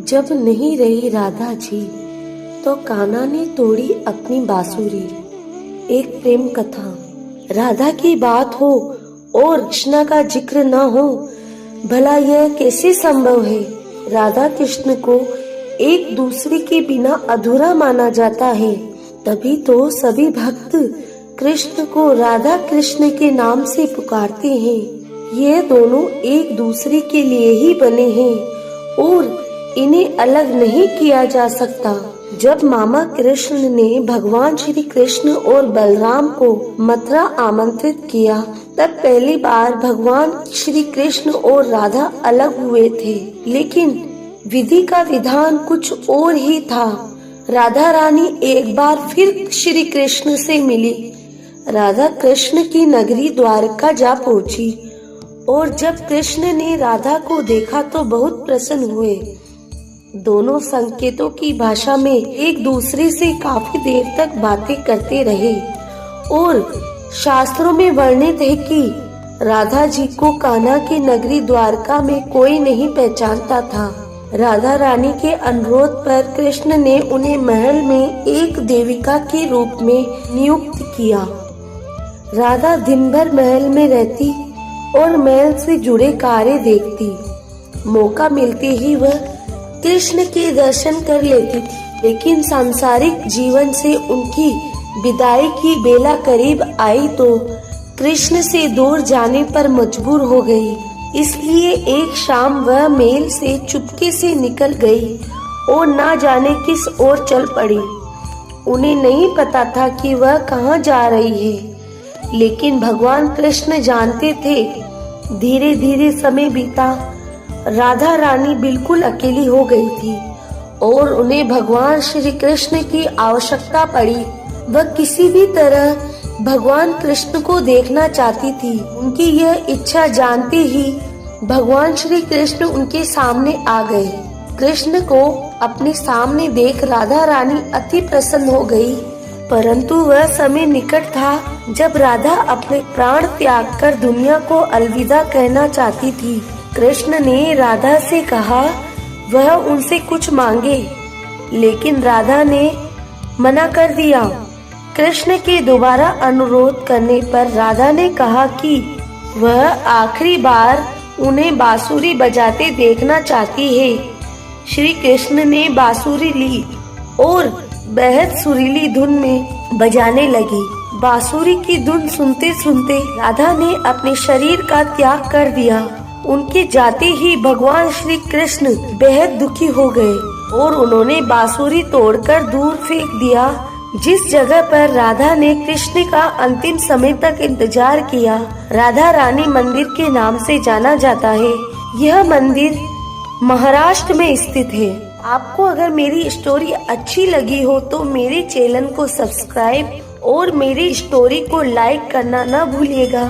जब नहीं रही राधा जी तो कान्हा ने तोड़ी अपनी बांसुरी। एक प्रेम कथा। राधा की बात हो और कृष्णा का जिक्र न हो, भला यह कैसे संभव है। राधा कृष्ण को एक दूसरे के बिना अधूरा माना जाता है। तभी तो सभी भक्त कृष्ण को राधा कृष्ण के नाम से पुकारते हैं। ये दोनों एक दूसरे के लिए ही बने हैं और इन्हें अलग नहीं किया जा सकता। जब मामा कृष्ण ने भगवान श्री कृष्ण और बलराम को मथुरा आमंत्रित किया, तब पहली बार भगवान श्री कृष्ण और राधा अलग हुए थे। लेकिन विधि का विधान कुछ और ही था। राधा रानी एक बार फिर श्री कृष्ण से मिली। राधा कृष्ण की नगरी द्वारका जा पहुंची और जब कृष्ण ने राधा को देखा तो बहुत प्रसन्न हुए। दोनों संकेतों की भाषा में एक दूसरे से काफी देर तक बातें करते रहे और शास्त्रों में वर्णित है कि राधा जी को कान्हा की नगरी द्वारका में कोई नहीं पहचानता था। राधा रानी के अनुरोध पर कृष्ण ने उन्हें महल में एक देविका के रूप में नियुक्त किया। राधा दिन भर महल में रहती और महल से जुड़े कार्य देखती। मौका मिलते ही वह कृष्ण के दर्शन कर लेती थी। लेकिन सांसारिक जीवन से उनकी विदाई की बेला करीब आई तो कृष्ण से दूर जाने पर मजबूर हो गई। इसलिए एक शाम वह महल से चुपके से निकल गई और ना जाने किस ओर चल पड़ी। उन्हें नहीं पता था कि वह कहाँ जा रही है, लेकिन भगवान कृष्ण जानते थे। धीरे धीरे समय बीता। राधा रानी बिल्कुल अकेली हो गई थी और उन्हें भगवान श्री कृष्ण की आवश्यकता पड़ी। वह किसी भी तरह भगवान कृष्ण को देखना चाहती थी। उनकी यह इच्छा जानते ही भगवान श्री कृष्ण उनके सामने आ गए। कृष्ण को अपने सामने देख राधा रानी अति प्रसन्न हो गई। परंतु वह समय निकट था जब राधा अपने प्राण त्याग कर दुनिया को अलविदा कहना चाहती थी। कृष्ण ने राधा से कहा वह उनसे कुछ मांगे, लेकिन राधा ने मना कर दिया। कृष्ण के दोबारा अनुरोध करने पर राधा ने कहा कि वह आखिरी बार उन्हें बांसुरी बजाते देखना चाहती है। श्री कृष्ण ने बांसुरी ली और बेहद सुरीली धुन में बजाने लगी। बांसुरी की धुन सुनते सुनते राधा ने अपने शरीर का त्याग कर दिया। उनके जाते ही भगवान श्री कृष्ण बेहद दुखी हो गए और उन्होंने बांसुरी तोड़कर दूर फेंक दिया। जिस जगह पर राधा ने कृष्ण का अंतिम समय तक इंतजार किया, राधा रानी मंदिर के नाम से जाना जाता है। यह मंदिर महाराष्ट्र में स्थित है। आपको अगर मेरी स्टोरी अच्छी लगी हो तो मेरे चैनल को सब्सक्राइब और मेरी स्टोरी को लाइक करना न भूलिएगा।